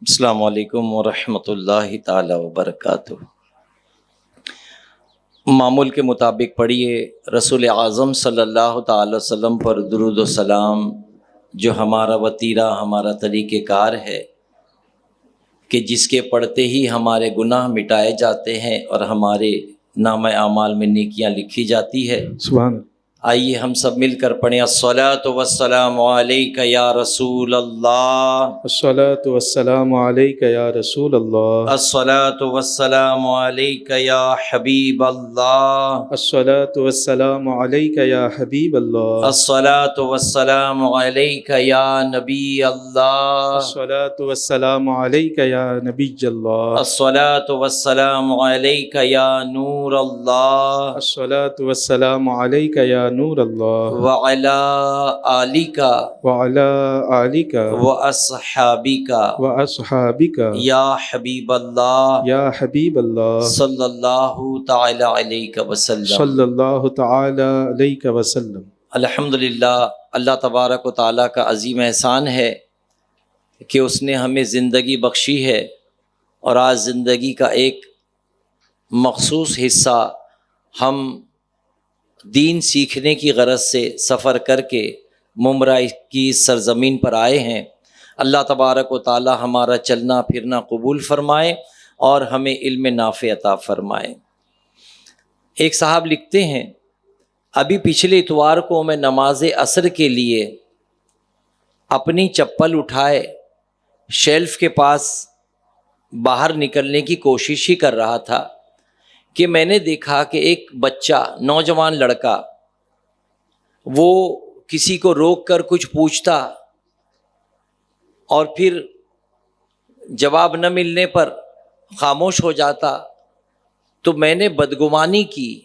السلام علیکم ورحمۃ اللہ تعالی وبرکاتہ۔ معمول کے مطابق پڑھیے رسول اعظم صلی اللہ تعالی وسلم پر درود و سلام، جو ہمارا وتیرہ، ہمارا طریقہ کار ہے کہ جس کے پڑھتے ہی ہمارے گناہ مٹائے جاتے ہیں اور ہمارے نامہ اعمال میں نیکیاں لکھی جاتی ہے۔ سبحان اللہ۔ آئیے ہم سب مل کر پڑھیں الصلاۃ والسلام علیک یا رسول اللہ، الصلاۃ والسلام علیک یا رسول اللہ، الصلاۃ والسلام علیک یا حبیب اللہ، الصلاۃ والسلام علیک یا حبیب اللہ، الصلاۃ والسلام علیک یا نبی اللہ، الصلاۃ والسلام علیک یا نبی اللہ، الصلاۃ والسلام علیک یا نور اللہ، الصلاۃ والسلام علیک یا نور اللہ، وعلی آلک وعلی آلک واصحابک واصحابک یا حبیب اللہ یا حبیب اللہ، صلی اللہ تعالی علیہ وسلم۔ صلی اللہ تعالی علیہ وسلم۔ الحمدللہ، اللہ تبارک و تعالیٰ کا عظیم احسان ہے کہ اس نے ہمیں زندگی بخشی ہے، اور آج زندگی کا ایک مخصوص حصہ ہم دین سیکھنے کی غرض سے سفر کر کے ممرہ کی سرزمین پر آئے ہیں۔ اللہ تبارک و تعالیٰ ہمارا چلنا پھرنا قبول فرمائے اور ہمیں علم نافع عطا فرمائے۔ ایک صاحب لکھتے ہیں، ابھی پچھلے اتوار کو میں نماز عصر کے لیے اپنی چپل اٹھائے شیلف کے پاس باہر نکلنے کی کوشش ہی کر رہا تھا کہ میں نے دیکھا کہ ایک بچہ، نوجوان لڑکا، وہ کسی کو روک کر کچھ پوچھتا اور پھر جواب نہ ملنے پر خاموش ہو جاتا، تو میں نے بدگمانی کی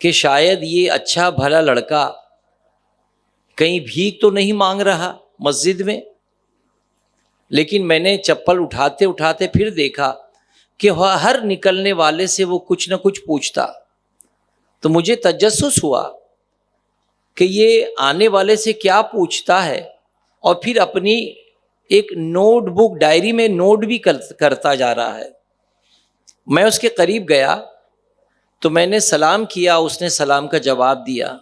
کہ شاید یہ اچھا بھلا لڑکا کہیں بھیک تو نہیں مانگ رہا مسجد میں۔ لیکن میں نے چپل اٹھاتے اٹھاتے پھر دیکھا کہ ہر نکلنے والے سے وہ کچھ نہ کچھ پوچھتا، تو مجھے تجسس ہوا کہ یہ آنے والے سے کیا پوچھتا ہے، اور پھر اپنی ایک نوٹ بک ڈائری میں نوٹ بھی کرتا جا رہا ہے۔ میں اس کے قریب گیا تو میں نے سلام کیا، اس نے سلام کا جواب دیا۔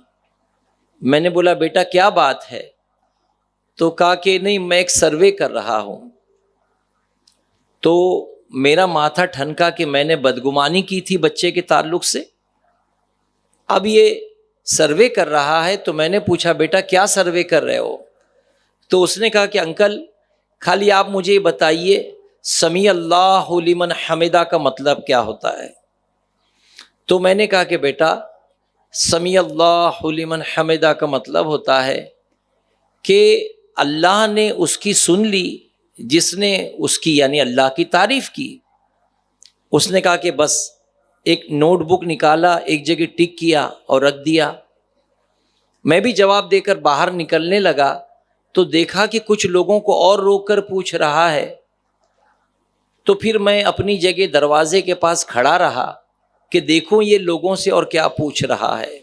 میں نے بولا بیٹا کیا بات ہے؟ تو کہا کہ نہیں، میں ایک سروے کر رہا ہوں۔ تو میرا ماتھا ٹھنکا کہ میں نے بدگمانی کی تھی بچے کے تعلق سے۔ اب یہ سروے کر رہا ہے تو میں نے پوچھا بیٹا کیا سروے کر رہے ہو؟ تو اس نے کہا کہ انکل خالی آپ مجھے یہ بتائیے سمیع اللہ لمن حمدہ کا مطلب کیا ہوتا ہے؟ تو میں نے کہا کہ بیٹا سمیع اللہ لمن حمدہ کا مطلب ہوتا ہے کہ اللہ نے اس کی سن لی جس نے اس کی یعنی اللہ کی تعریف کی۔ اس نے کہا کہ بس ایک نوٹ بک نکالا، ایک جگہ ٹک کیا اور رکھ دیا۔ میں بھی جواب دے کر باہر نکلنے لگا تو دیکھا کہ کچھ لوگوں کو اور روک کر پوچھ رہا ہے، تو پھر میں اپنی جگہ دروازے کے پاس کھڑا رہا کہ دیکھوں یہ لوگوں سے اور کیا پوچھ رہا ہے۔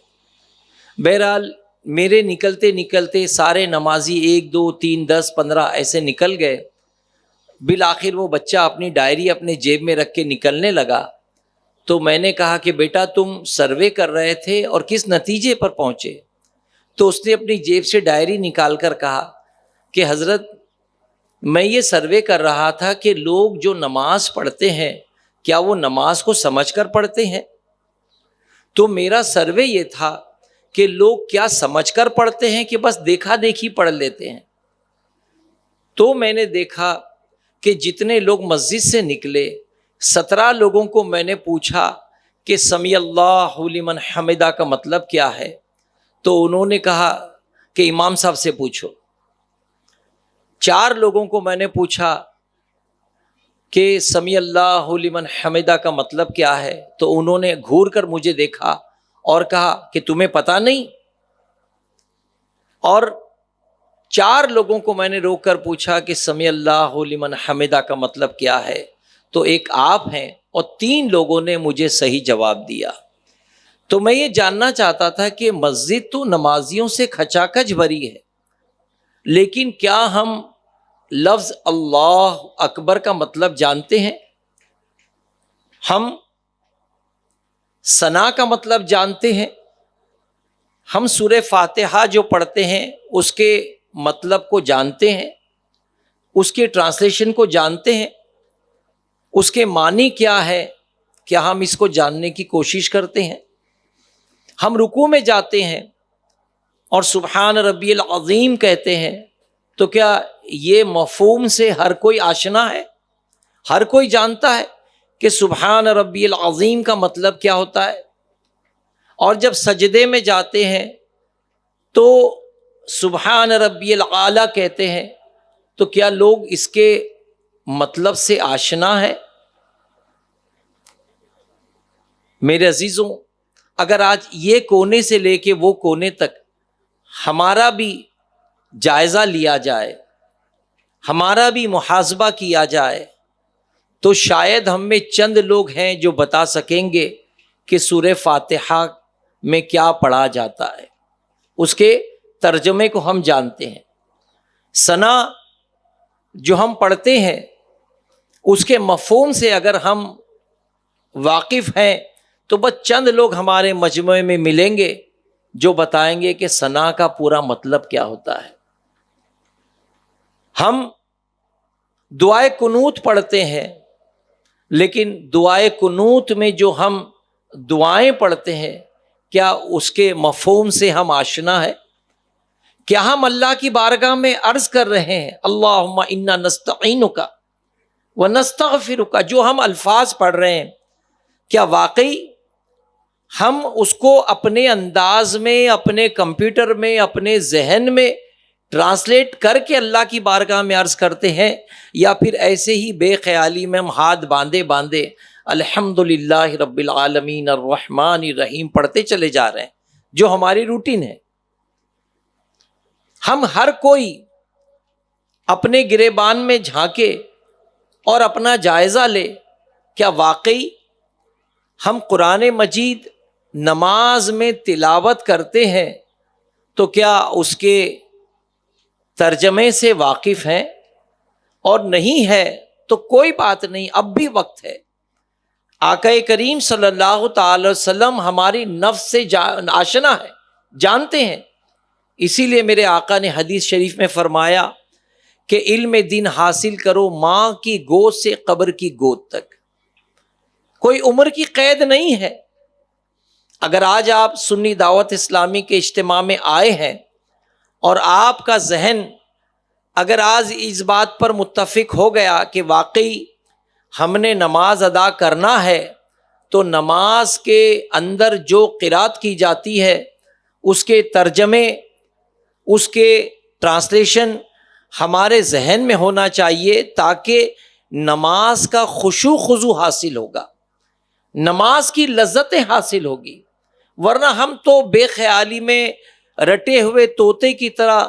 بہرحال میرے نکلتے نکلتے سارے نمازی 1 2 3 10 15 ایسے نکل گئے۔ بالآخر وہ بچہ اپنی ڈائری اپنے جیب میں رکھ کے نکلنے لگا، تو میں نے کہا کہ بیٹا تم سروے کر رہے تھے اور کس نتیجے پر پہنچے؟ تو اس نے اپنی جیب سے ڈائری نکال کر کہا کہ حضرت میں یہ سروے کر رہا تھا کہ لوگ جو نماز پڑھتے ہیں کیا وہ نماز کو سمجھ کر پڑھتے ہیں؟ تو میرا سروے یہ تھا کہ لوگ کیا سمجھ کر پڑھتے ہیں کہ بس دیکھا دیکھی پڑھ لیتے ہیں۔ تو میں نے دیکھا کہ جتنے لوگ مسجد سے نکلے 17 لوگوں کو میں نے پوچھا کہ سمیع اللہ لمن حمدہ کا مطلب کیا ہے؟ تو انہوں نے کہا کہ امام صاحب سے پوچھو۔ 4 لوگوں کو میں نے پوچھا کہ سمیع اللہ لمن حمدہ کا مطلب کیا ہے؟ تو انہوں نے گھور کر مجھے دیکھا اور کہا کہ تمہیں پتہ نہیں؟ اور 4 لوگوں کو میں نے روک کر پوچھا کہ سمیع اللہ لمن حمدہ کا مطلب کیا ہے؟ تو ایک آپ ہیں اور 3 لوگوں نے مجھے صحیح جواب دیا۔ تو میں یہ جاننا چاہتا تھا کہ مسجد تو نمازیوں سے کھچا کھچ بھری ہے، لیکن کیا ہم لفظ اللہ اکبر کا مطلب جانتے ہیں، ہم ثنا کا مطلب جانتے ہیں، ہم سورہ فاتحہ جو پڑھتے ہیں اس کے مطلب کو جانتے ہیں، اس کے ٹرانسلیشن کو جانتے ہیں، اس کے معنی کیا ہے، کیا ہم اس کو جاننے کی کوشش کرتے ہیں؟ ہم رکوع میں جاتے ہیں اور سبحان ربی العظیم کہتے ہیں، تو کیا یہ مفہوم سے ہر کوئی آشنا ہے؟ ہر کوئی جانتا ہے کہ سبحان ربی العظیم کا مطلب کیا ہوتا ہے؟ اور جب سجدے میں جاتے ہیں تو سبحان ربی العالی کہتے ہیں، تو کیا لوگ اس کے مطلب سے آشنا ہے؟ میرے عزیزوں، اگر آج یہ کونے سے لے کے وہ کونے تک ہمارا بھی جائزہ لیا جائے، ہمارا بھی محاسبہ کیا جائے، تو شاید ہم میں چند لوگ ہیں جو بتا سکیں گے کہ سورہ فاتحہ میں کیا پڑھا جاتا ہے، اس کے ترجمے کو ہم جانتے ہیں۔ ثنا جو ہم پڑھتے ہیں اس کے مفہوم سے اگر ہم واقف ہیں تو بس چند لوگ ہمارے مجموعے میں ملیں گے جو بتائیں گے کہ ثنا کا پورا مطلب کیا ہوتا ہے۔ ہم دعائے قنوت پڑھتے ہیں، لیکن دعائے قنوت میں جو ہم دعائیں پڑھتے ہیں کیا اس کے مفہوم سے ہم آشنا ہے؟ کیا ہم اللہ کی بارگاہ میں عرض کر رہے ہیں اللہم انا نستعینک ونستغفرک، جو ہم الفاظ پڑھ رہے ہیں کیا واقعی ہم اس کو اپنے انداز میں، اپنے کمپیوٹر میں، اپنے ذہن میں ٹرانسلیٹ کر کے اللہ کی بارگاہ میں عرض کرتے ہیں، یا پھر ایسے ہی بے خیالی میں ہم ہاتھ باندھے باندھے الحمدللہ رب العالمین الرحمن الرحیم پڑھتے چلے جا رہے ہیں، جو ہماری روٹین ہے؟ ہم ہر کوئی اپنے گریبان میں جھانکے اور اپنا جائزہ لے، کیا واقعی ہم قرآن مجید نماز میں تلاوت کرتے ہیں تو کیا اس کے ترجمے سے واقف ہیں؟ اور نہیں ہے تو کوئی بات نہیں، اب بھی وقت ہے۔ آقا کریم صلی اللہ تعالی وسلم ہماری نفس سے آشنا ہے، جانتے ہیں، اسی لیے میرے آقا نے حدیث شریف میں فرمایا کہ علم دین حاصل کرو ماں کی گود سے قبر کی گود تک، کوئی عمر کی قید نہیں ہے۔ اگر آج آپ سنی دعوت اسلامی کے اجتماع میں آئے ہیں اور آپ کا ذہن اگر آج اس بات پر متفق ہو گیا کہ واقعی ہم نے نماز ادا کرنا ہے، تو نماز کے اندر جو قرات کی جاتی ہے اس کے ترجمے، اس کے ٹرانسلیشن ہمارے ذہن میں ہونا چاہیے، تاکہ نماز کا خشوع خضوع حاصل ہوگا، نماز کی لذتیں حاصل ہوگی۔ ورنہ ہم تو بے خیالی میں رٹے ہوئے طوطے کی طرح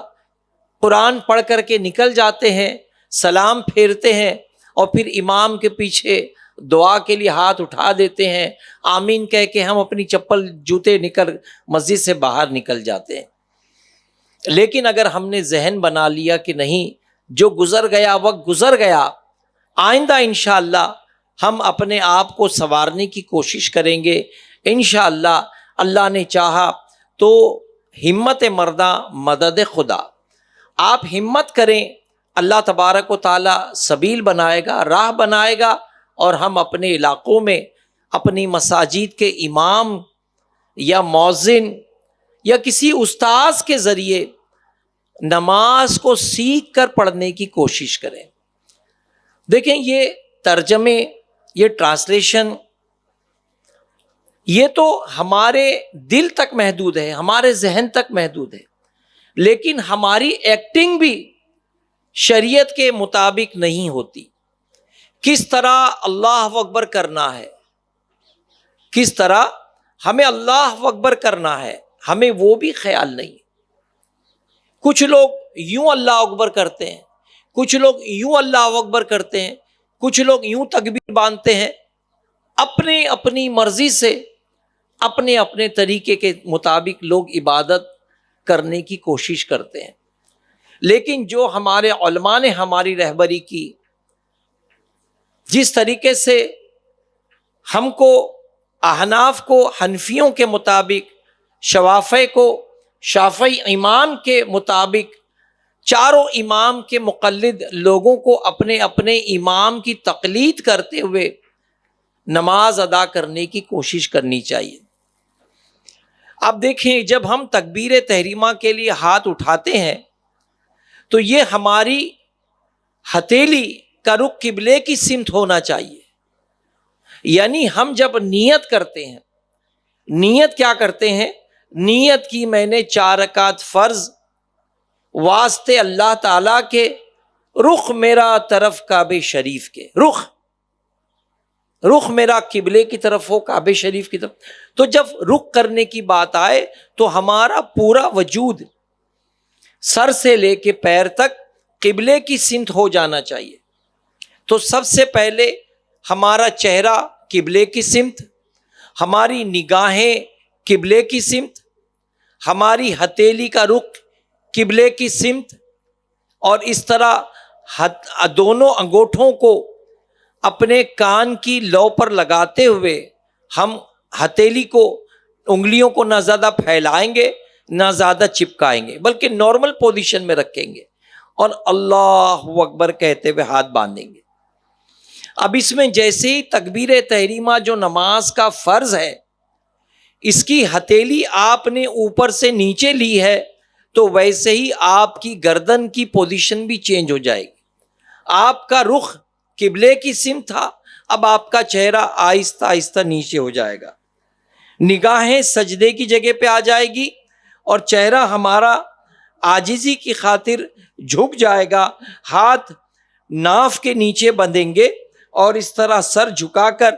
قرآن پڑھ کر کے نکل جاتے ہیں، سلام پھیرتے ہیں اور پھر امام کے پیچھے دعا کے لیے ہاتھ اٹھا دیتے ہیں، آمین کہہ کے ہم اپنی چپل جوتے نکل مسجد سے باہر نکل جاتے ہیں۔ لیکن اگر ہم نے ذہن بنا لیا کہ نہیں، جو گزر گیا وقت گزر گیا، آئندہ انشاءاللہ ہم اپنے آپ کو سنوارنے کی کوشش کریں گے، انشاءاللہ اللہ نے چاہا تو ہمت مردہ مدد خدا۔ آپ ہمت کریں، اللہ تبارک و تعالی سبیل بنائے گا، راہ بنائے گا، اور ہم اپنے علاقوں میں اپنی مساجد کے امام یا مؤذن یا کسی استاذ کے ذریعے نماز کو سیکھ کر پڑھنے کی کوشش کریں۔ دیکھیں، یہ ترجمے، یہ ٹرانسلیشن، یہ تو ہمارے دل تک محدود ہے، ہمارے ذہن تک محدود ہے، لیکن ہماری ایکٹنگ بھی شریعت کے مطابق نہیں ہوتی۔ کس طرح اللہ اکبر کرنا ہے، کس طرح ہمیں اللہ اکبر کرنا ہے، ہمیں وہ بھی خیال نہیں۔ کچھ لوگ یوں اللہ اکبر کرتے ہیں، کچھ لوگ یوں اللہ اکبر کرتے ہیں، کچھ لوگ یوں تکبیر باندھتے ہیں، اپنی اپنی مرضی سے، اپنے اپنے طریقے کے مطابق لوگ عبادت کرنے کی کوشش کرتے ہیں۔ لیکن جو ہمارے علماء نے ہماری رہبری کی، جس طریقے سے ہم کو احناف کو حنفیوں کے مطابق، شوافع کو شافعی امام کے مطابق، چاروں امام کے مقلد لوگوں کو اپنے اپنے امام کی تقلید کرتے ہوئے نماز ادا کرنے کی کوشش کرنی چاہیے۔ اب دیکھیں، جب ہم تکبیر تحریمہ کے لیے ہاتھ اٹھاتے ہیں تو یہ ہماری ہتھیلی کا رخ قبلے کی سمت ہونا چاہیے۔ یعنی ہم جب نیت کرتے ہیں، نیت کیا کرتے ہیں؟ نیت کی میں نے 4 رکعت فرض واسطے اللہ تعالیٰ کے، رخ میرا طرف کعبہ شریف کے، رخ میرا قبلے کی طرف ہو، کعبہ شریف کی طرف۔ تو جب رخ کرنے کی بات آئے تو ہمارا پورا وجود سر سے لے کے پیر تک قبلے کی سمت ہو جانا چاہیے۔ تو سب سے پہلے ہمارا چہرہ قبلے کی سمت، ہماری نگاہیں قبلے کی سمت، ہماری ہتھیلی کا رخ قبلے کی سمت، اور اس طرح دونوں انگوٹھوں کو اپنے کان کی لو پر لگاتے ہوئے ہم ہتھیلی کو، انگلیوں کو نہ زیادہ پھیلائیں گے نہ زیادہ چپکائیں گے، بلکہ نارمل پوزیشن میں رکھیں گے اور اللہ اکبر کہتے ہوئے ہاتھ باندھیں گے۔ اب اس میں جیسے ہی تکبیر تحریمہ جو نماز کا فرض ہے، اس کی ہتھیلی آپ نے اوپر سے نیچے لی ہے تو ویسے ہی آپ کی گردن کی پوزیشن بھی چینج ہو جائے گی۔ آپ کا رخ قبلے کی سمت تھا، اب آپ کا چہرہ آہستہ آہستہ نیچے ہو جائے گا، نگاہیں سجدے کی جگہ پہ آ جائے گی اور چہرہ ہمارا عاجزی کی خاطر جھک جائے گا، ہاتھ ناف کے نیچے بندھیں گے اور اس طرح سر جھکا کر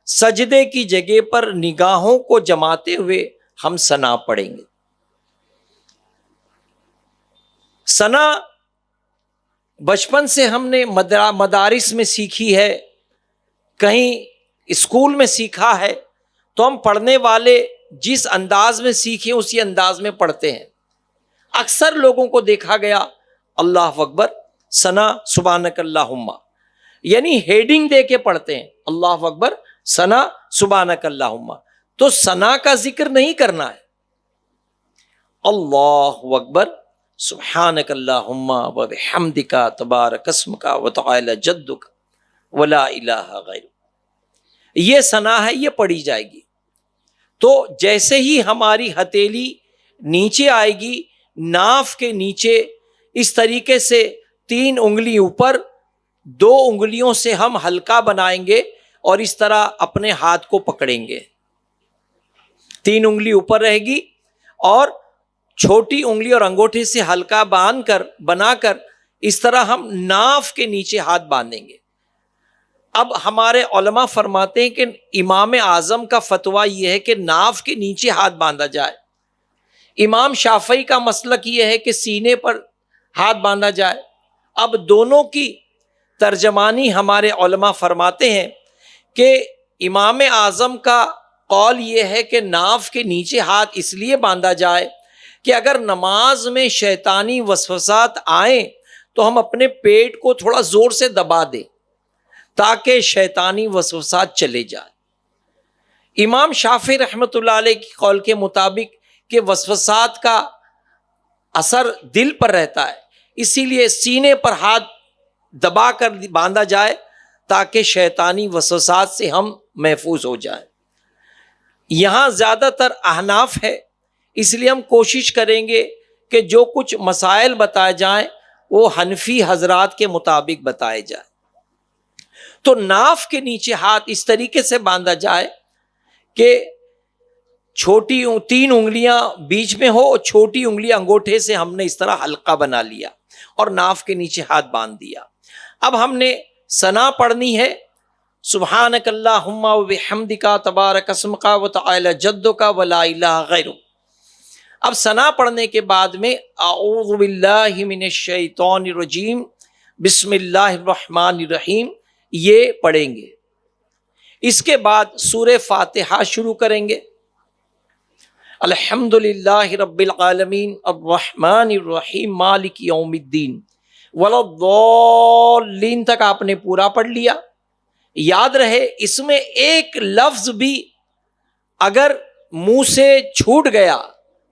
سجدے کی جگہ پر نگاہوں کو جماتے ہوئے ہم ثنا پڑھیں گے۔ ثنا بچپن سے ہم نے مدارس میں سیکھی ہے، کہیں اسکول میں سیکھا ہے، تو ہم پڑھنے والے جس انداز میں سیکھیں اسی انداز میں پڑھتے ہیں۔ اکثر لوگوں کو دیکھا گیا اللہ اکبر ثنا سبحانک اللہم، یعنی ہیڈنگ دے کے پڑھتے ہیں اللہ اکبر ثنا سبحانک اللہم، تو ثنا کا ذکر نہیں کرنا ہے۔ اللہ اکبر سبحانک اللہم وبحمدک تبارک اسمک وتعالی جدک ولا الہ غیرک، یہ ثنا ہے، یہ پڑھی جائے گی۔ تو جیسے ہی ہماری ہتھیلی نیچے آئے گی، ناف کے نیچے اس طریقے سے 3 انگلی اوپر، 2 انگلیوں سے ہم حلقہ بنائیں گے اور اس طرح اپنے ہاتھ کو پکڑیں گے۔ 3 انگلی اوپر رہے گی اور چھوٹی انگلی اور انگوٹھے سے حلقہ بنا کر اس طرح ہم ناف کے نیچے ہاتھ باندھیں گے۔ اب ہمارے علماء فرماتے ہیں کہ امام اعظم کا فتویٰ یہ ہے کہ ناف کے نیچے ہاتھ باندھا جائے، امام شافعی کا مسلک یہ ہے کہ سینے پر ہاتھ باندھا جائے۔ اب دونوں کی ترجمانی ہمارے علماء فرماتے ہیں کہ امام اعظم کا قول یہ ہے کہ ناف کے نیچے ہاتھ اس لیے باندھا جائے کہ اگر نماز میں شیطانی وسوسات آئیں تو ہم اپنے پیٹ کو تھوڑا زور سے دبا دیں تاکہ شیطانی وسوسات چلے جائیں۔ امام شافعی رحمۃ اللہ علیہ کی قول کے مطابق کہ وسوسات کا اثر دل پر رہتا ہے، اسی لیے سینے پر ہاتھ دبا کر باندھا جائے تاکہ شیطانی وسوسات سے ہم محفوظ ہو جائیں۔ یہاں زیادہ تر احناف ہے، اس لیے ہم کوشش کریں گے کہ جو کچھ مسائل بتائے جائیں وہ حنفی حضرات کے مطابق بتائے جائیں۔ تو ناف کے نیچے ہاتھ اس طریقے سے باندھا جائے کہ چھوٹی 3 انگلیاں بیچ میں ہو اور چھوٹی انگلی انگوٹھے سے ہم نے اس طرح حلقہ بنا لیا اور ناف کے نیچے ہاتھ باندھ دیا۔ اب ہم نے ثنا پڑھنی ہے، سبحانک اللہم وبحمدک تبارک اسمک وتعالی جدک ولا الہ غیرک۔ اب ثنا پڑھنے کے بعد میں اعوذ باللہ من الشیطان الرجیم بسم اللہ الرحمن الرحیم یہ پڑھیں گے۔ اس کے بعد سورہ فاتحہ شروع کریں گے۔ الحمدللہ رب العالمین الرحمن الرحیم مالک یوم الدین ولا الضالین تک آپ نے پورا پڑھ لیا۔ یاد رہے اس میں ایک لفظ بھی اگر منہ سے چھوٹ گیا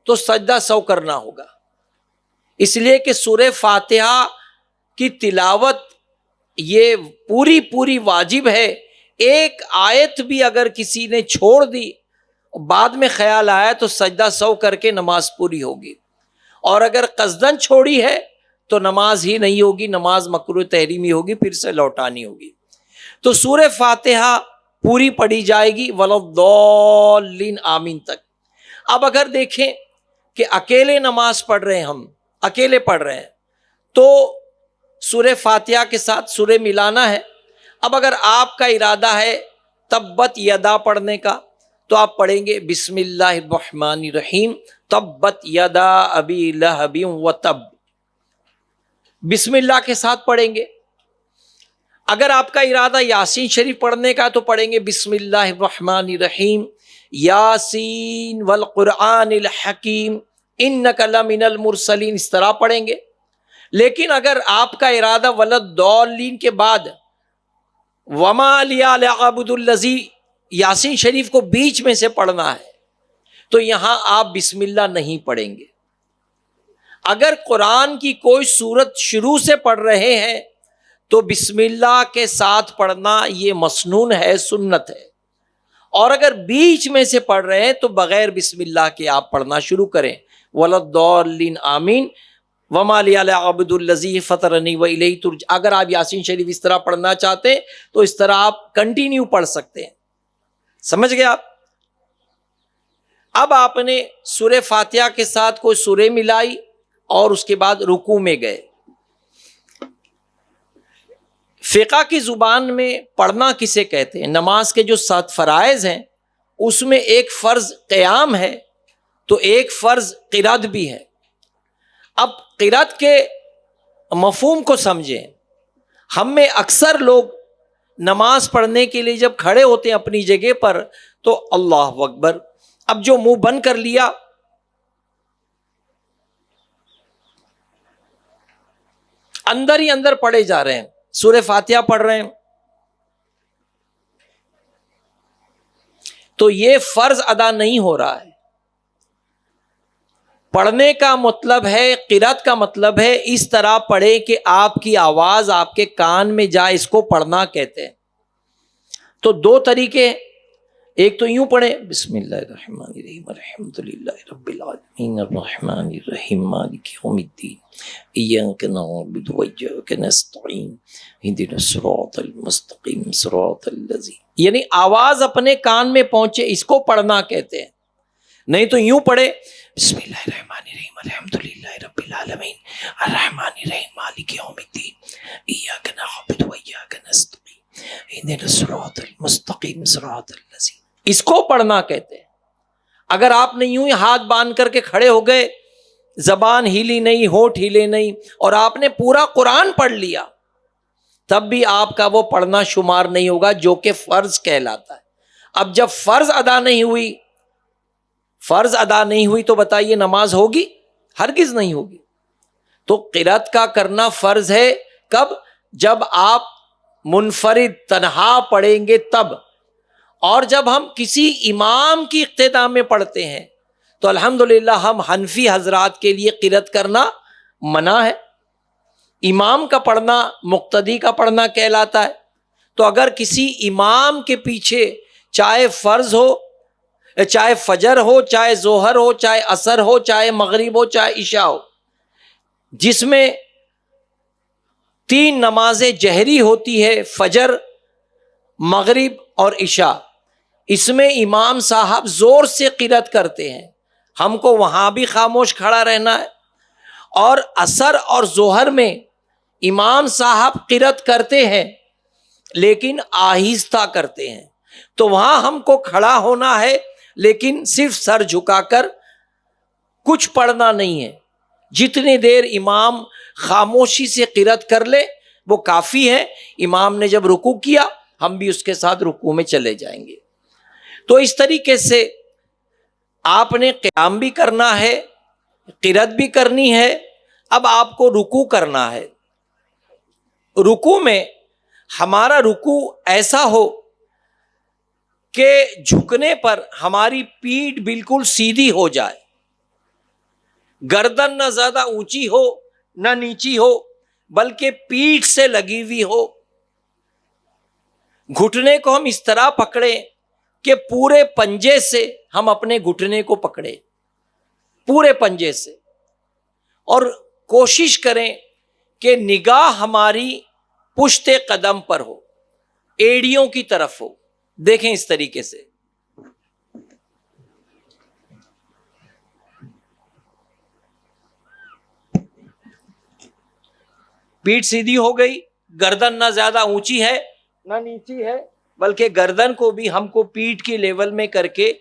تو سجدہ سو کرنا ہوگا، اس لیے کہ سورہ فاتحہ کی تلاوت یہ پوری واجب ہے۔ ایک آیت بھی اگر کسی نے چھوڑ دی بعد میں خیال آیا تو سجدہ سو کر کے نماز پوری ہوگی، اور اگر قصدن چھوڑی ہے تو نماز ہی نہیں ہوگی، نماز مکروہ تحریمی ہوگی، پھر سے لوٹانی ہوگی۔ تو سورہ فاتحہ پوری پڑھی جائے گی ولا الضالین آمین تک۔ اب اگر دیکھیں کہ اکیلے نماز پڑھ رہے ہیں، ہم اکیلے پڑھ رہے ہیں تو سورہ فاتحہ کے ساتھ سورہ ملانا ہے۔ اب اگر آپ کا ارادہ ہے تبت یدا پڑھنے کا تو آپ پڑھیں گے بسم اللہ الرحمن الرحیم تبت یدا ابی لہب وتب، بسم اللہ کے ساتھ پڑھیں گے۔ اگر آپ کا ارادہ یاسین شریف پڑھنے کا تو پڑھیں گے بسم اللہ الرحمن الرحیم یاسین والقرآن الحکیم انک لمن المرسلین، اس طرح پڑھیں گے۔ لیکن اگر آپ کا ارادہ ولدالین کے بعد وما لیا لعبد الذی یاسین شریف کو بیچ میں سے پڑھنا ہے تو یہاں آپ بسم اللہ نہیں پڑھیں گے۔ اگر قرآن کی کوئی سورت شروع سے پڑھ رہے ہیں تو بسم اللہ کے ساتھ پڑھنا یہ مسنون ہے، سنت ہے، اور اگر بیچ میں سے پڑھ رہے ہیں تو بغیر بسم اللہ کے آپ پڑھنا شروع کریں ولدالین آمین وما لی علی عبد الذی فطرنی والیہ ترجع۔ اگر آپ یاسین شریف اس طرح پڑھنا چاہتے ہیں تو اس طرح آپ کنٹینیو پڑھ سکتے ہیں، سمجھ گئے آپ؟ اب آپ نے سورہ فاتحہ کے ساتھ کوئی سورہ ملائی اور اس کے بعد رکوع میں گئے۔ فقہ کی زبان میں پڑھنا کسے کہتے ہیں؟ نماز کے جو 7 فرائض ہیں اس میں ایک فرض قیام ہے تو ایک فرض قرات بھی ہے۔ اب قرات کے مفہوم کو سمجھیں۔ ہم میں اکثر لوگ نماز پڑھنے کے لیے جب کھڑے ہوتے ہیں اپنی جگہ پر تو اللہ اکبر، اب جو منہ بند کر لیا اندر ہی اندر پڑھے جا رہے ہیں، سورہ فاتحہ پڑھ رہے ہیں، تو یہ فرض ادا نہیں ہو رہا ہے۔ پڑھنے کا مطلب ہے، قرات کا مطلب ہے اس طرح پڑھے کہ آپ کی آواز آپ کے کان میں جائے، اس کو پڑھنا کہتے ہیں۔ تو 2 طریقے ہیں، ایک تو یوں پڑھیں بسم اللہ الرحمن الرحیم الحمدللہ رب العالمین الرحمن الرحیم مالک یوم الدین ایاک نعبد وایاک نستعین اہدنا الصراط المستقیم صراط الذین، یعنی آواز اپنے کان میں پہنچے، اس کو پڑھنا کہتے ہیں۔ نہیں تو یوں پڑھے بسم اللہ الرحمن الرحیم الحمدللہ رب العالمین الرحمن الرحیم مالک یوم الدین ایاک نعبد وایاک نستعین اہدنا الصراط المستقیم صراط الذین، اس کو پڑھنا کہتے ہیں۔ اگر آپ نے یوں ہی ہاتھ باندھ کر کے کھڑے ہو گئے، زبان ہلی نہیں، ہونٹ ہلے نہیں، اور آپ نے پورا قرآن پڑھ لیا، تب بھی آپ کا وہ پڑھنا شمار نہیں ہوگا جو کہ فرض کہلاتا ہے۔ اب جب فرض ادا نہیں ہوئی تو بتائیے نماز ہوگی؟ ہرگز نہیں ہوگی۔ تو قرات کا کرنا فرض ہے کب؟ جب آپ منفرد تنہا پڑھیں گے تب، اور جب ہم کسی امام کی اقتداء میں پڑھتے ہیں تو الحمدللہ ہم حنفی حضرات کے لیے قرات کرنا منع ہے۔ امام کا پڑھنا مقتدی کا پڑھنا کہلاتا ہے۔ تو اگر کسی امام کے پیچھے چاہے فرض ہو، چاہے فجر ہو، چاہے ظہر ہو، چاہے عصر ہو، چاہے مغرب ہو، چاہے عشاء ہو، جس میں 3 نمازیں جہری ہوتی ہے، فجر، مغرب اور عشاء، اس میں امام صاحب زور سے قرات کرتے ہیں، ہم کو وہاں بھی خاموش کھڑا رہنا ہے۔ اور عصر اور ظہر میں امام صاحب قرات کرتے ہیں لیکن آہستہ کرتے ہیں، تو وہاں ہم کو کھڑا ہونا ہے لیکن صرف سر جھکا کر، کچھ پڑھنا نہیں ہے۔ جتنی دیر امام خاموشی سے قرات کر لے وہ کافی ہے۔ امام نے جب رکوع کیا ہم بھی اس کے ساتھ رکوع میں چلے جائیں گے۔ تو اس طریقے سے آپ نے قیام بھی کرنا ہے، قرات بھی کرنی ہے، اب آپ کو رکوع کرنا ہے۔ رکوع میں ہمارا رکوع ایسا ہو کہ جھکنے پر ہماری پیٹھ بالکل سیدھی ہو جائے، گردن نہ زیادہ اونچی ہو نہ نیچی ہو، بلکہ پیٹھ سے لگی ہوئی ہو۔ گھٹنے کو ہم اس طرح پکڑیں کہ پورے پنجے سے ہم اپنے گھٹنے کو پکڑیں، پورے پنجے سے، اور کوشش کریں کہ نگاہ ہماری پشت قدم پر ہو، ایڑیوں کی طرف ہو۔ دیکھیں اس طریقے سے، پیٹھ سیدھی ہو گئی، گردن نہ زیادہ اونچی ہے نہ نیچی ہے، بلکہ گردن کو بھی ہم کو پیٹھ کی لیول میں کر کے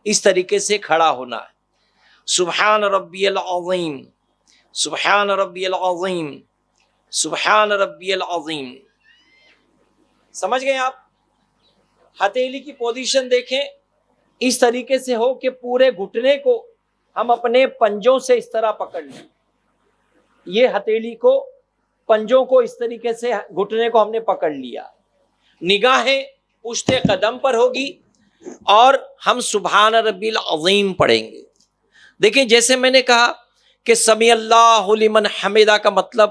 اس طریقے سے کھڑا ہونا ہے۔ سبحان ربی العظیم، سبحان ربی العظیم، سبحان ربی العظیم۔ سمجھ گئے آپ؟ ہتھیلی کی پوزیشن دیکھیں، اس طریقے سے ہو کہ پورے گھٹنے کو ہم اپنے پنجوں سے اس طرح پکڑ لیں۔ یہ ہتھیلی کو، پنجوں کو اس طریقے سے گھٹنے کو ہم نے پکڑ لیا۔ نگاہیں پشت قدم پر ہوگی اور ہم سبحان ربی العظیم پڑھیں گے۔ دیکھیں جیسے میں نے کہا کہ سمیع اللہ لمن حمدہ کا مطلب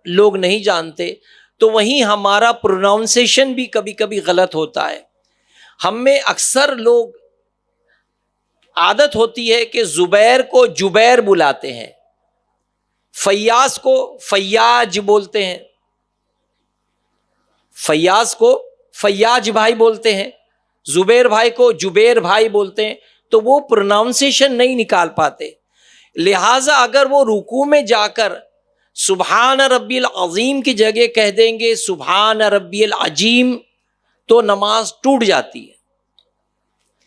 لوگ نہیں جانتے، تو وہیں ہمارا پروناؤنسیشن بھی کبھی کبھی غلط ہوتا ہے۔ ہم میں اکثر لوگ عادت ہوتی ہے کہ زبیر کو جبیر بلاتے ہیں، فیاض کو فیاج بولتے ہیں، فیاض کو فیاج بھائی بولتے ہیں، زبیر بھائی کو جبیر بھائی بولتے ہیں، تو وہ پروناؤنسیشن نہیں نکال پاتے۔ لہٰذا اگر وہ رکوع میں جا کر سبحان ربی العظیم کی جگہ کہہ دیں گے سبحان ربی العظیم، تو نماز ٹوٹ جاتی ہے،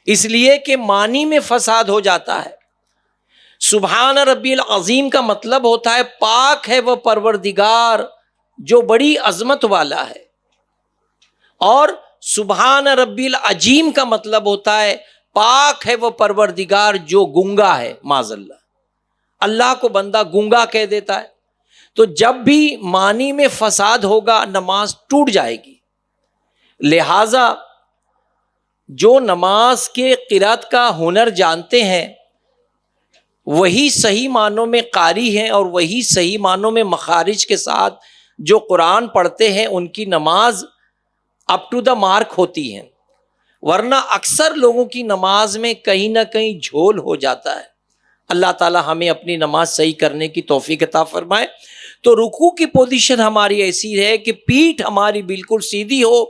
اس لیے کہ معنی میں فساد ہو جاتا ہے۔ سبحان ربی العظیم کا مطلب ہوتا ہے پاک ہے وہ پروردگار جو بڑی عظمت والا ہے، اور سبحان ربی العظیم کا مطلب ہوتا ہے پاک ہے وہ پروردگار جو گنگا ہے، معاذ اللہ۔ اللہ کو بندہ گنگا کہہ دیتا ہے، تو جب بھی معنی میں فساد ہوگا نماز ٹوٹ جائے گی۔ لہذا جو نماز کے قرات کا ہنر جانتے ہیں وہی صحیح معنوں میں قاری ہیں، اور وہی صحیح معنوں میں مخارج کے ساتھ جو قرآن پڑھتے ہیں ان کی نماز اپ ٹو دا مارک ہوتی ہے، ورنہ اکثر لوگوں کی نماز میں کہیں نہ کہیں جھول ہو جاتا ہے۔ اللہ تعالی ہمیں اپنی نماز صحیح کرنے کی توفیق عطا فرمائے۔ تو رکوع کی پوزیشن ہماری ایسی ہے کہ پیٹھ ہماری بالکل سیدھی ہو،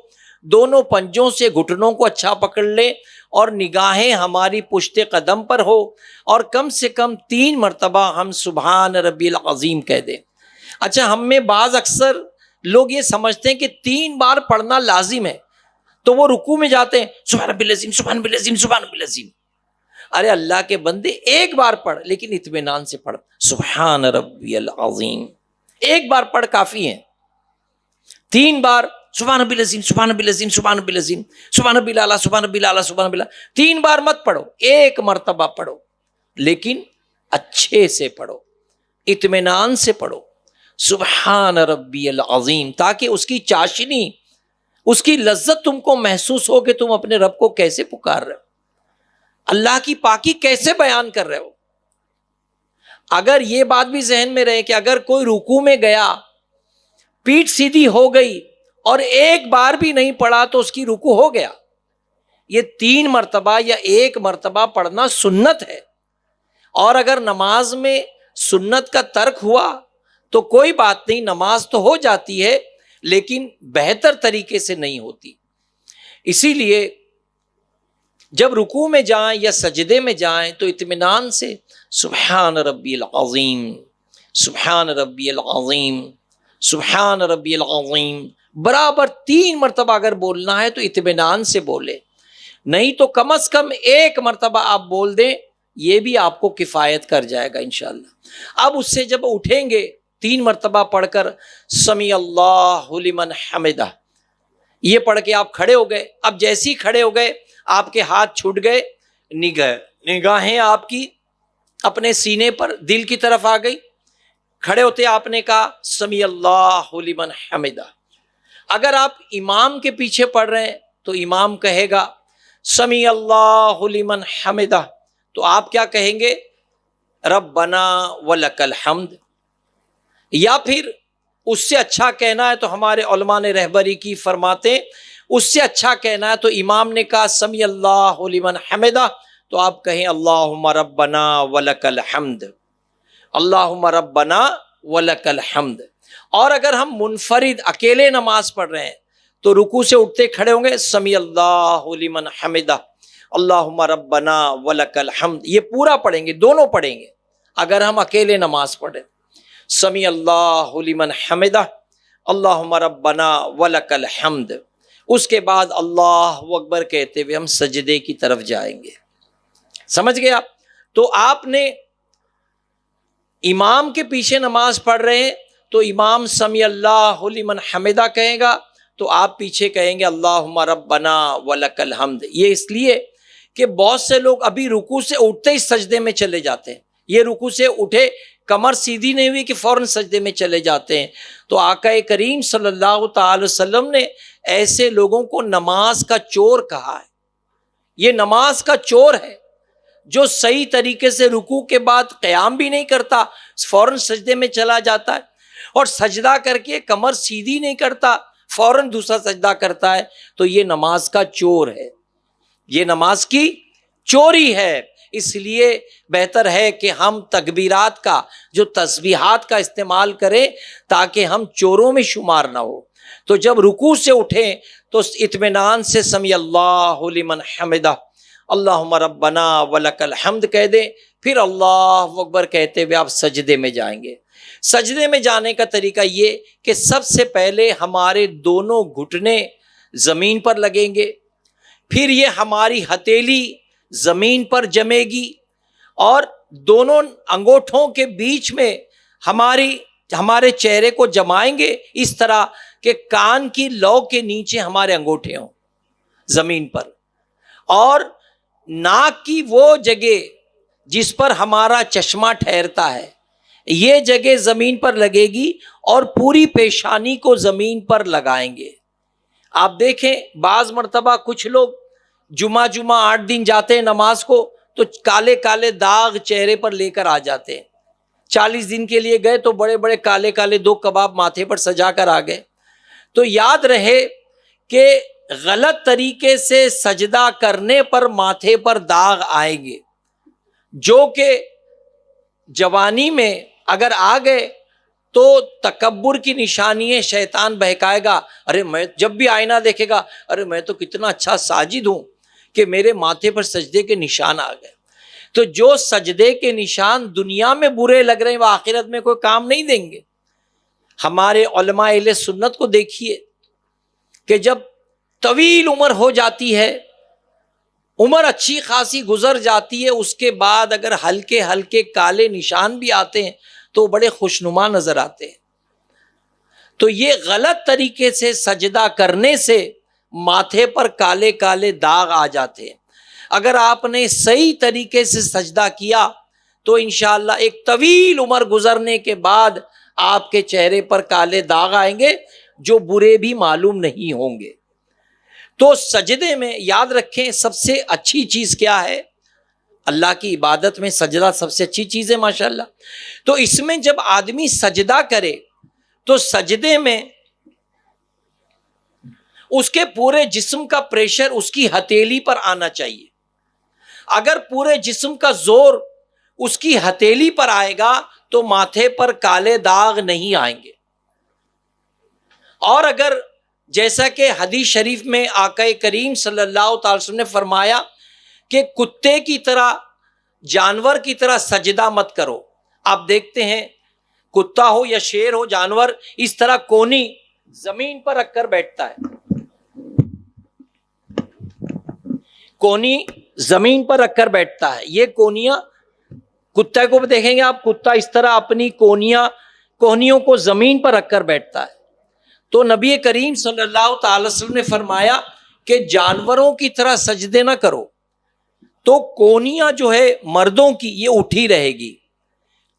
دونوں پنجوں سے گھٹنوں کو اچھا پکڑ لیں، اور نگاہیں ہماری پشت قدم پر ہو، اور کم سے کم 3 مرتبہ ہم سبحان ربی العظیم کہہ دیں۔ اچھا، ہم میں بعض اکثر لوگ یہ سمجھتے ہیں کہ 3 بار پڑھنا لازم ہے، تو وہ رکوع میں جاتے ہیں سبحان ربی العظیم، سبحان ربی العظیم، سبحان ربی العظیم۔ ارے اللہ کے بندے، ایک بار پڑھ، لیکن اطمینان سے پڑھ، سبحان ربی العظیم، ایک بار پڑھ کافی ہے۔ 3 بار سبحان ربی العظیم، سبحان ربی العظیم، سبحان ربی العظیم، سبحان ربی الاعلیٰ، سبحان ربی الاعلیٰ، سبحان ربی الاعلیٰ، 3 بار مت پڑھو، ایک مرتبہ پڑھو، لیکن اچھے سے پڑھو، اطمینان سے پڑھو، سبحان ربی العظیم، تاکہ اس کی چاشنی، اس کی لذت تم کو محسوس ہو کہ تم اپنے رب کو کیسے پکار رہے ہو، اللہ کی پاکی کیسے بیان کر رہے ہو۔ اگر یہ بات بھی ذہن میں رہے کہ اگر کوئی رکوع میں گیا، پیٹھ سیدھی ہو گئی اور ایک بار بھی نہیں پڑھا تو اس کی رکوع ہو گیا، یہ 3 مرتبہ یا 1 مرتبہ پڑھنا سنت ہے، اور اگر نماز میں سنت کا ترک ہوا تو کوئی بات نہیں، نماز تو ہو جاتی ہے لیکن بہتر طریقے سے نہیں ہوتی۔ اسی لیے جب رکوع میں جائیں یا سجدے میں جائیں تو اطمینان سے سبحان ربی العظیم، سبحان ربی العظیم، سبحان ربی العظیم برابر 3 مرتبہ اگر بولنا ہے تو اطمینان سے بولے، نہیں تو کم از کم 1 مرتبہ آپ بول دیں، یہ بھی آپ کو کفایت کر جائے گا انشاءاللہ۔ اب اس سے جب اٹھیں گے 3 مرتبہ پڑھ کر سمیع اللہ لمن حمدہ، یہ پڑھ کے آپ کھڑے ہو گئے۔ اب جیسے ہی کھڑے ہو گئے آپ کے ہاتھ چھوٹ گئے، نگاہیں آپ کی اپنے سینے پر دل کی طرف آ گئی. کھڑے ہوتے آپ نے کہا سمیع اللہ لمن حمدہ. اگر آپ امام کے پیچھے پڑھ رہے ہیں تو امام کہے گا سمیع اللہ لمن حمدہ, تو آپ کیا کہیں گے؟ ربنا ولک الحمد. یا پھر اس سے اچھا کہنا ہے تو ہمارے علماء نے رہبری کی، فرماتے ہیں اس سے اچھا کہنا ہے تو امام نے کہا سمیع اللہ لمن حمدہ تو آپ کہیں اللہم ربنا ولک الحمد، اللہم ربنا ولک الحمد. اور اگر ہم منفرد اکیلے نماز پڑھ رہے ہیں تو رکوع سے اٹھتے کھڑے ہوں گے سمیع اللہ لمن حمدہ اللہم ربنا ولک الحمد. یہ پورا پڑھیں گے، دونوں پڑھیں گے. اگر ہم اکیلے نماز پڑھیں سمیع اللہ لمن حمدہ اللہم ربنا ولک الحمد. اس کے بعد اللہ اکبر کہتے ہوئے ہم سجدے کی طرف جائیں گے. سمجھ گئے آپ؟ تو آپ نے امام کے پیچھے نماز پڑھ رہے ہیں تو امام سمیع اللہ لمن حمدہ کہے گا تو آپ پیچھے کہیں گے اللہم ربنا ولک الحمد. یہ اس لیے کہ بہت سے لوگ ابھی رکوع سے اٹھتے ہی سجدے میں چلے جاتے ہیں. یہ رکوع سے اٹھے کمر سیدھی نہیں ہوئی کہ فوراً سجدے میں چلے جاتے ہیں. تو آقا کریم صلی اللہ تعالی وسلم نے ایسے لوگوں کو نماز کا چور کہا ہے. یہ نماز کا چور ہے جو صحیح طریقے سے رکوع کے بعد قیام بھی نہیں کرتا، فوراً سجدے میں چلا جاتا ہے، اور سجدہ کر کے کمر سیدھی نہیں کرتا، فوراً دوسرا سجدہ کرتا ہے. تو یہ نماز کا چور ہے، یہ نماز کی چوری ہے. اس لیے بہتر ہے کہ ہم تکبیرات کا، جو تسبیحات کا استعمال کریں تاکہ ہم چوروں میں شمار نہ ہو. تو جب رکوع سے اٹھیں تو اطمینان سے سمیع اللہ لمن حمدہ اللہم ربنا ولک الحمد کہہ دیں، پھر اللہ اکبر کہتے ہوئے آپ سجدے میں جائیں گے. سجدے میں جانے کا طریقہ یہ کہ سب سے پہلے ہمارے دونوں گھٹنے زمین پر لگیں گے، پھر یہ ہماری ہتھیلی زمین پر جمے گی، اور دونوں انگوٹھوں کے بیچ میں ہمارے چہرے کو جمائیں گے اس طرح کہ کان کی لو کے نیچے ہمارے انگوٹھے ہوں زمین پر، اور ناک کی وہ جگہ جس پر ہمارا چشمہ ٹھہرتا ہے یہ جگہ زمین پر لگے گی، اور پوری پیشانی کو زمین پر لگائیں گے. آپ دیکھیں بعض مرتبہ کچھ لوگ جمعہ 8 دن جاتے ہیں نماز کو تو کالے کالے داغ چہرے پر لے کر آ جاتے ہیں. 40 دن کے لیے گئے تو بڑے بڑے کالے کالے 2 کباب ماتھے پر سجا کر آ گئے. تو یاد رہے کہ غلط طریقے سے سجدہ کرنے پر ماتھے پر داغ آئیں گے، جو کہ جوانی میں اگر آ گئے تو تکبر کی نشانی ہے. شیطان بہکائے گا، ارے میں جب بھی آئینہ دیکھے گا ارے میں تو کتنا اچھا ساجد ہوں کہ میرے ماتھے پر سجدے کے نشان آ گئے. تو جو سجدے کے نشان دنیا میں برے لگ رہے ہیں وہ آخرت میں کوئی کام نہیں دیں گے. ہمارے علماء اہل سنت کو دیکھیے کہ جب طویل عمر ہو جاتی ہے، عمر اچھی خاصی گزر جاتی ہے، اس کے بعد اگر ہلکے ہلکے کالے نشان بھی آتے ہیں تو بڑے خوشنما نظر آتے ہیں. تو یہ غلط طریقے سے سجدہ کرنے سے ماتھے پر کالے کالے داغ آ جاتے ہیں. اگر آپ نے صحیح طریقے سے سجدہ کیا تو انشاءاللہ ایک طویل عمر گزرنے کے بعد آپ کے چہرے پر کالے داغ آئیں گے جو برے بھی معلوم نہیں ہوں گے. تو سجدے میں یاد رکھیں سب سے اچھی چیز کیا ہے؟ اللہ کی عبادت میں سجدہ سب سے اچھی چیز ہے ماشاءاللہ. تو اس میں جب آدمی سجدہ کرے تو سجدے میں اس کے پورے جسم کا پریشر اس کی ہتھیلی پر آنا چاہیے. اگر پورے جسم کا زور اس کی ہتھیلی پر آئے گا تو ماتھے پر کالے داغ نہیں آئیں گے. اور اگر جیسا کہ حدیث شریف میں آقا کریم صلی اللہ تعالی وسلم نے فرمایا کہ کتے کی طرح، جانور کی طرح سجدہ مت کرو. آپ دیکھتے ہیں کتا ہو یا شیر ہو، جانور اس طرح کونی زمین پر رکھ کر بیٹھتا ہے، کونی زمین پر رکھ کر بیٹھتا ہے. یہ کونیاں کتے کو بھی دیکھیں گے آپ، کتا اس طرح اپنی کونیوں کو زمین پر رکھ کر بیٹھتا ہے. تو نبی کریم صلی اللہ تعالی وسلم نے فرمایا کہ جانوروں کی طرح سجدے نہ کرو. تو کونیاں جو ہے مردوں کی یہ اٹھی رہے گی،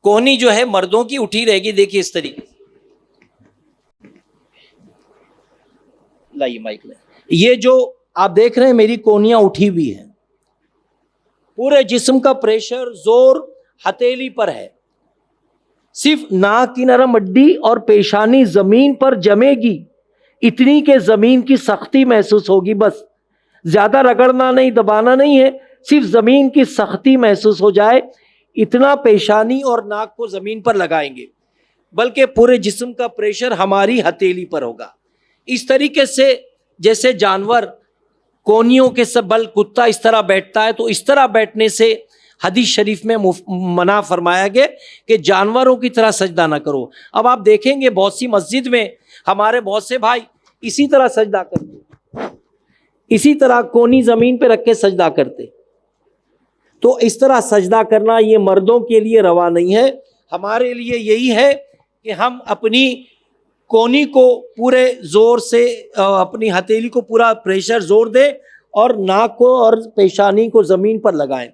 کونی جو ہے مردوں کی اٹھی رہے گی. دیکھیے اس طریقے سے، لائیے مائک لیں. یہ جو آپ دیکھ رہے ہیں میری کونیاں اٹھی ہوئی ہیں، پورے جسم کا پریشر زور ہتھیلی پر ہے، صرف ناک کی نرم ہڈی اور پیشانی زمین پر جمے گی، اتنی کہ زمین کی سختی محسوس ہوگی. بس زیادہ رگڑنا نہیں، دبانا نہیں ہے، صرف زمین کی سختی محسوس ہو جائے اتنا پیشانی اور ناک کو زمین پر لگائیں گے، بلکہ پورے جسم کا پریشر ہماری ہتھیلی پر ہوگا. اس طریقے سے جیسے جانور کونیوں کے بل کتا اس طرح بیٹھتا ہے، تو اس طرح بیٹھنے سے حدیث شریف میں منع فرمایا گیا کہ جانوروں کی طرح سجدہ نہ کرو. اب آپ دیکھیں گے بہت سی مسجد میں ہمارے بہت سے بھائی اسی طرح سجدہ کرتے، اسی طرح کونی زمین پہ رکھ کے سجدہ کرتے. تو اس طرح سجدہ کرنا یہ مردوں کے لیے روا نہیں ہے. ہمارے لیے یہی ہے کہ ہم اپنی کونی کو پورے زور سے، اپنی ہتھیلی کو پورا پریشر زور دیں اور ناک کو اور پیشانی کو زمین پر لگائیں.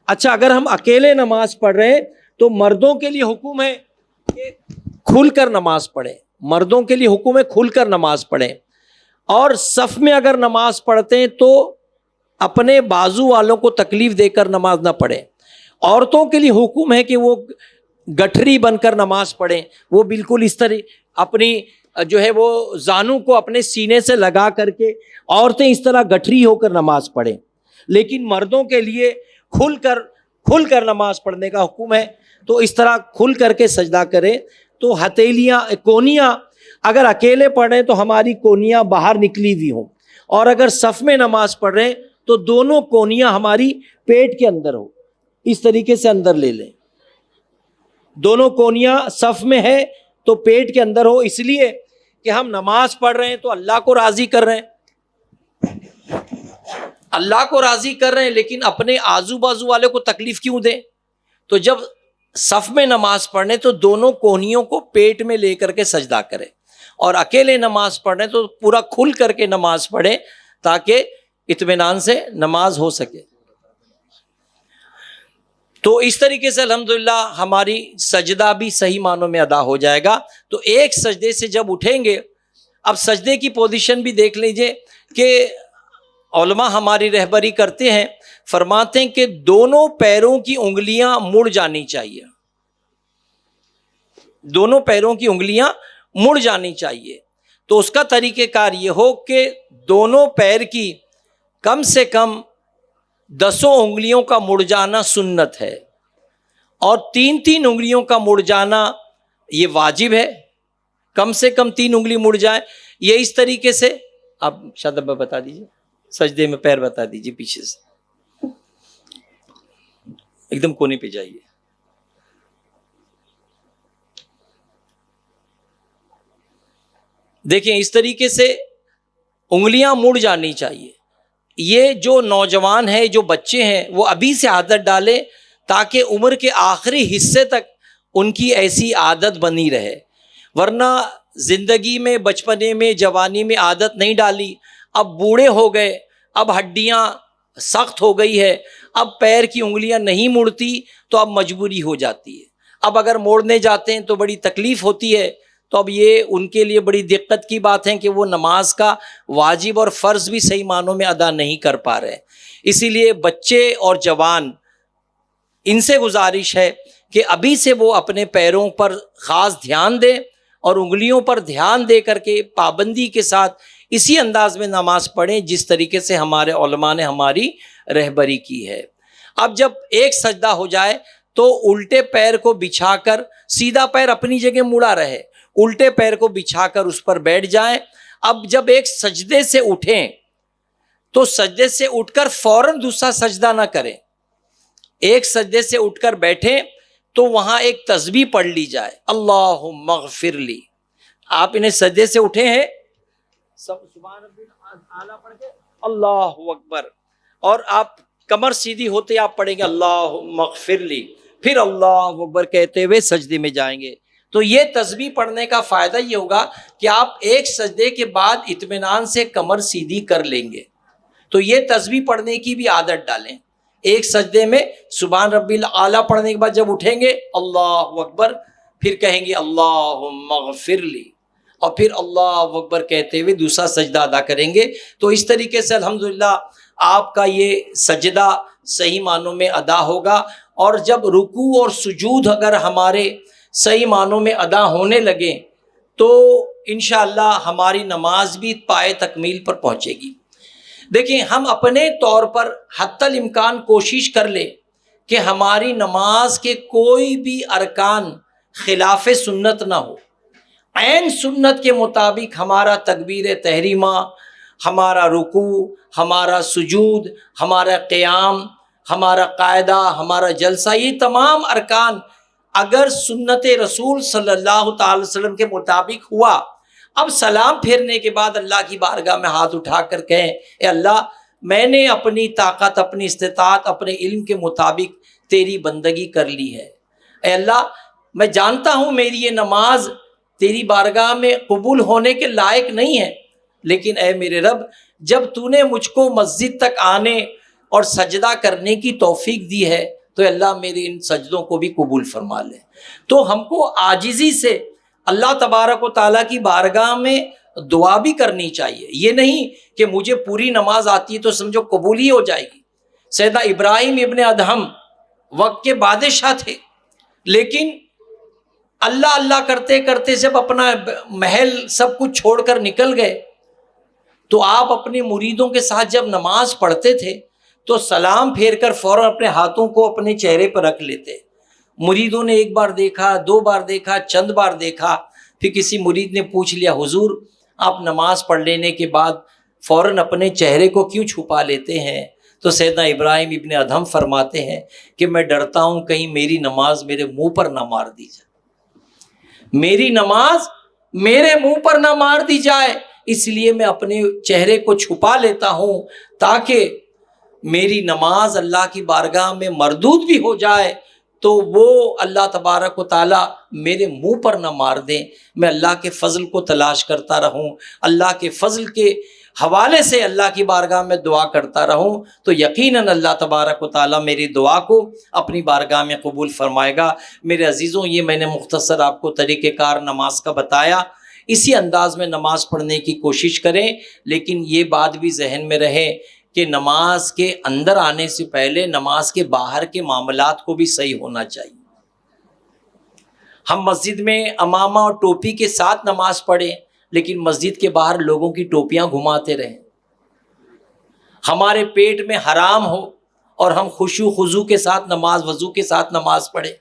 اچھا، اگر ہم اکیلے نماز پڑھ رہے ہیں تو مردوں کے لیے حکم ہے کہ کھل کر نماز پڑھیں، مردوں کے لیے حکم ہے کھل کر نماز پڑھیں. اور صف میں اگر نماز پڑھتے ہیں تو اپنے بازو والوں کو تکلیف دے کر نماز نہ پڑھیں. عورتوں کے لیے حکم ہے کہ وہ گٹھری بن کر نماز پڑھیں، وہ بالکل اس طرح اپنی جو ہے وہ زانوں کو اپنے سینے سے لگا کر کے عورتیں اس طرح گٹھری ہو کر نماز پڑھیں. لیکن مردوں کے لیے کھل کر نماز پڑھنے کا حکم ہے. تو اس طرح کھل کر کے سجدہ کریں. تو ہتھیلیاں، کونیاں اگر اکیلے پڑھ رہے ہیں تو ہماری کونیاں باہر نکلی ہوئی ہوں، اور اگر صف میں نماز پڑھ رہے ہیں تو دونوں کونیاں ہماری پیٹ کے اندر ہو، اس طریقے سے اندر لے لیں. دونوں کونیاں صف میں ہے تو پیٹ کے اندر ہو، اس لیے کہ ہم نماز پڑھ رہے ہیں تو اللہ کو راضی کر رہے ہیں، اللہ کو راضی کر رہے ہیں، لیکن اپنے آزو بازو والے کو تکلیف کیوں دیں؟ تو جب صف میں نماز پڑھنے تو دونوں کونیوں کو پیٹ میں لے کر کے سجدہ کریں، اور اکیلے نماز پڑھنے تو پورا کھل کر کے نماز پڑھیں تاکہ اطمینان سے نماز ہو سکے. تو اس طریقے سے الحمدللہ ہماری سجدہ بھی صحیح معنوں میں ادا ہو جائے گا. تو ایک سجدے سے جب اٹھیں گے، اب سجدے کی پوزیشن بھی دیکھ لیجئے کہ علماء ہماری رہبری کرتے ہیں، فرماتے ہیں کہ دونوں پیروں کی انگلیاں مڑ جانی چاہیے، دونوں پیروں کی انگلیاں مڑ جانی چاہیے. تو اس کا طریقہ کار یہ ہو کہ دونوں پیر کی کم سے کم 10 انگلیوں کا مڑ جانا سنت ہے، اور 3 انگلیوں کا مڑ جانا یہ واجب ہے. کم سے کم 3 انگلی مڑ جائے. یہ اس طریقے سے آپ شادب بتا دیجیے، سجدے میں پیر بتا دیجیے، پیچھے سے ایک دم کونے پہ جائیے. دیکھیں اس طریقے سے انگلیاں مڑ جانی چاہیے. یہ جو نوجوان ہیں، جو بچے ہیں، وہ ابھی سے عادت ڈالیں تاکہ عمر کے آخری حصے تک ان کی ایسی عادت بنی رہے. ورنہ زندگی میں بچپنے میں جوانی میں عادت نہیں ڈالی، اب بوڑھے ہو گئے، اب ہڈیاں سخت ہو گئی ہے، اب پیر کی انگلیاں نہیں مڑتی تو اب مجبوری ہو جاتی ہے. اب اگر موڑنے جاتے ہیں تو بڑی تکلیف ہوتی ہے. تو اب یہ ان کے لیے بڑی دقت کی بات ہے کہ وہ نماز کا واجب اور فرض بھی صحیح معنوں میں ادا نہیں کر پا رہے. اسی لیے بچے اور جوان، ان سے گزارش ہے کہ ابھی سے وہ اپنے پیروں پر خاص دھیان دیں اور انگلیوں پر دھیان دے کر کے پابندی کے ساتھ اسی انداز میں نماز پڑھیں جس طریقے سے ہمارے علماء نے ہماری رہبری کی ہے. اب جب ایک سجدہ ہو جائے تو الٹے پیر کو بچھا کر، سیدھا پیر اپنی جگہ مڑا رہے، الٹے پیر کو بچھا کر اس پر بیٹھ جائیں. اب جب ایک سجدے سے اٹھیں تو سجدے سے اٹھ کر فوراً دوسرا سجدہ نہ کریں. ایک سجدے سے اٹھ کر بیٹھیں تو وہاں ایک تسبیح پڑھ لی جائے، اللہم اغفر لی. آپ انہیں سجدے سے اٹھے ہیں، سبحان ربی اعلیٰ پڑھ کے اللہ اکبر، اور آپ کمر سیدھی ہوتے آپ پڑھیں گے اللہم اغفر لی، پھر اللہ اکبر کہتے ہوئے سجدے میں جائیں گے. تو یہ تسبیح پڑھنے کا فائدہ یہ ہوگا کہ آپ ایک سجدے کے بعد اطمینان سے کمر سیدھی کر لیں گے. تو یہ تسبیح پڑھنے کی بھی عادت ڈالیں ایک سجدے میں سبحان ربی الاعلیٰ پڑھنے کے بعد جب اٹھیں گے اللہ اکبر، پھر کہیں گے اللہم اغفر لی، اور پھر اللہ اکبر کہتے ہوئے دوسرا سجدہ ادا کریں گے۔ تو اس طریقے سے الحمدللہ آپ کا یہ سجدہ صحیح معنوں میں ادا ہوگا، اور جب رکوع اور سجود اگر ہمارے صحیح معنوں میں ادا ہونے لگے تو انشاءاللہ ہماری نماز بھی پائے تکمیل پر پہنچے گی۔ دیکھیں، ہم اپنے طور پر حتی الامکان کوشش کر لیں کہ ہماری نماز کے کوئی بھی ارکان خلاف سنت نہ ہو، عین سنت کے مطابق ہمارا تکبیر تحریمہ، ہمارا رکوع، ہمارا سجود، ہمارا قیام، ہمارا قاعدہ، ہمارا جلسہ، یہ تمام ارکان اگر سنت رسول صلی اللہ تعالی وسلم کے مطابق ہوا، اب سلام پھیرنے کے بعد اللہ کی بارگاہ میں ہاتھ اٹھا کر کہیں اے اللہ، میں نے اپنی طاقت، اپنی استطاعت، اپنے علم کے مطابق تیری بندگی کر لی ہے۔ اے اللہ، میں جانتا ہوں میری یہ نماز تیری بارگاہ میں قبول ہونے کے لائق نہیں ہے، لیکن اے میرے رب، جب تو نے مجھ کو مسجد تک آنے اور سجدہ کرنے کی توفیق دی ہے تو اے اللہ میرے ان سجدوں کو بھی قبول فرما لے۔ تو ہم کو عاجزی سے اللہ تبارک و تعالیٰ کی بارگاہ میں دعا بھی کرنی چاہیے، یہ نہیں کہ مجھے پوری نماز آتی ہے تو سمجھو قبول ہی ہو جائے گی۔ سیدنا ابراہیم ابن ادہم وقت کے بادشاہ تھے، لیکن اللہ اللہ کرتے کرتے جب اپنا محل سب کچھ چھوڑ کر نکل گئے تو آپ اپنے مریدوں کے ساتھ جب نماز پڑھتے تھے تو سلام پھیر کر فوراً اپنے ہاتھوں کو اپنے چہرے پر رکھ لیتے۔ مریدوں نے ایک بار دیکھا، دو بار دیکھا، چند بار دیکھا، پھر کسی مرید نے پوچھ لیا حضور آپ نماز پڑھ لینے کے بعد فوراً اپنے چہرے کو کیوں چھپا لیتے ہیں؟ تو سیدنا ابراہیم ابن ادہم فرماتے ہیں کہ میں ڈرتا ہوں کہیں میری نماز میرے منہ پر نہ مار دی جائے، میری نماز میرے منہ پر نہ مار دی جائے، اس لیے میں اپنے چہرے کو چھپا لیتا ہوں تاکہ میری نماز اللہ کی بارگاہ میں مردود بھی ہو جائے تو وہ اللہ تبارک و تعالیٰ میرے منہ پر نہ مار دیں، میں اللہ کے فضل کو تلاش کرتا رہوں، اللہ کے فضل کے حوالے سے اللہ کی بارگاہ میں دعا کرتا رہوں، تو یقیناً اللہ تبارک و تعالیٰ میری دعا کو اپنی بارگاہ میں قبول فرمائے گا۔ میرے عزیزوں، یہ میں نے مختصر آپ کو طریقہ کار نماز کا بتایا، اسی انداز میں نماز پڑھنے کی کوشش کریں، لیکن یہ بات بھی ذہن میں رہے کہ نماز کے اندر آنے سے پہلے نماز کے باہر کے معاملات کو بھی صحیح ہونا چاہیے۔ ہم مسجد میں عمامہ اور ٹوپی کے ساتھ نماز پڑھیں لیکن مسجد کے باہر لوگوں کی ٹوپیاں گھماتے رہیں، ہمارے پیٹ میں حرام ہو اور ہم خشوع خضوع کے ساتھ نماز، وضو کے ساتھ نماز پڑھیں،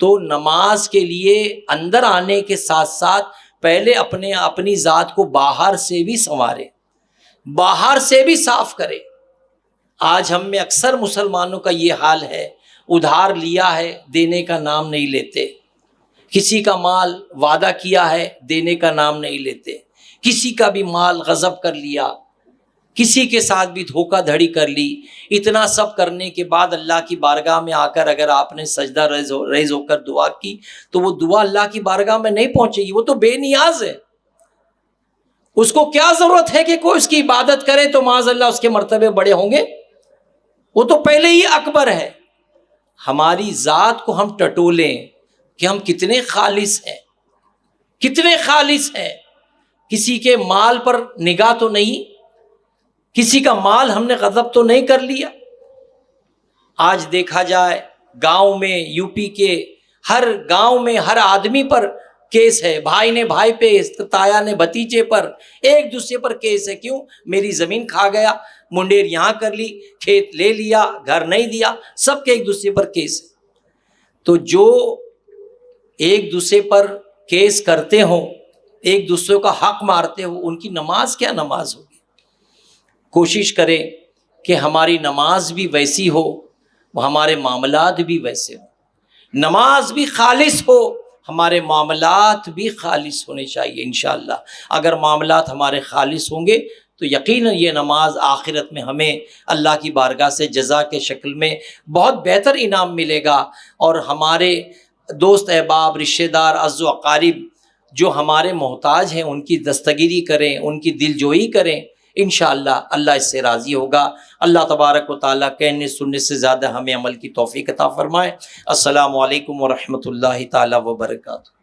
تو نماز کے لیے اندر آنے کے ساتھ ساتھ پہلے اپنی ذات کو باہر سے بھی سنوارے، باہر سے بھی صاف کرے۔ آج ہم میں اکثر مسلمانوں کا یہ حال ہے، ادھار لیا ہے دینے کا نام نہیں لیتے، کسی کا مال وعدہ کیا ہے دینے کا نام نہیں لیتے، کسی کا بھی مال غصب کر لیا، کسی کے ساتھ بھی دھوکہ دھڑی کر لی۔ اتنا سب کرنے کے بعد اللہ کی بارگاہ میں آ کر اگر آپ نے سجدہ ریز ہو کر دعا کی تو وہ دعا اللہ کی بارگاہ میں نہیں پہنچے گی، وہ تو بے نیاز ہے، اس کو کیا ضرورت ہے کہ کوئی اس کی عبادت کرے تو معاذ اللہ اس کے مرتبے بڑے ہوں گے، وہ تو پہلے ہی اکبر ہے۔ ہماری ذات کو ہم ٹٹولیں کہ ہم کتنے خالص ہیں، کتنے خالص ہیں، کسی کے مال پر نگاہ تو نہیں، کسی کا مال ہم نے غصب تو نہیں کر لیا۔ آج دیکھا جائے گاؤں میں، یو پی کے ہر گاؤں میں ہر آدمی پر کیس ہے، بھائی نے بھائی پہ، تایا نے بھتیجے پر، ایک دوسرے پر کیس ہے۔ کیوں؟ میری زمین کھا گیا، منڈیر یہاں کر لی، کھیت لے لیا، گھر نہیں دیا، سب کے ایک دوسرے پر کیس ہے۔ تو جو ایک دوسرے پر کیس کرتے ہوں، ایک دوسرے کا حق مارتے ہو، ان کی نماز کیا نماز ہوگی؟ کوشش کریں کہ ہماری نماز بھی ویسی ہو، ہمارے معاملات بھی ویسے ہوں، نماز بھی خالص ہو، ہمارے معاملات بھی خالص ہونے چاہیے۔ انشاءاللہ اگر معاملات ہمارے خالص ہوں گے تو یقیناً یہ نماز آخرت میں ہمیں اللہ کی بارگاہ سے جزا کے شکل میں بہت بہتر انعام ملے گا، اور ہمارے دوست احباب، رشتہ دار، عز و اقارب جو ہمارے محتاج ہیں ان کی دستگیری کریں، ان کی دل جوئی کریں، انشاءاللہ اللہ اس سے راضی ہوگا۔ اللہ تبارک و تعالیٰ کہنے سننے سے زیادہ ہمیں عمل کی توفیق عطا فرمائے۔ السلام علیکم ورحمۃ اللہ تعالیٰ وبرکاتہ۔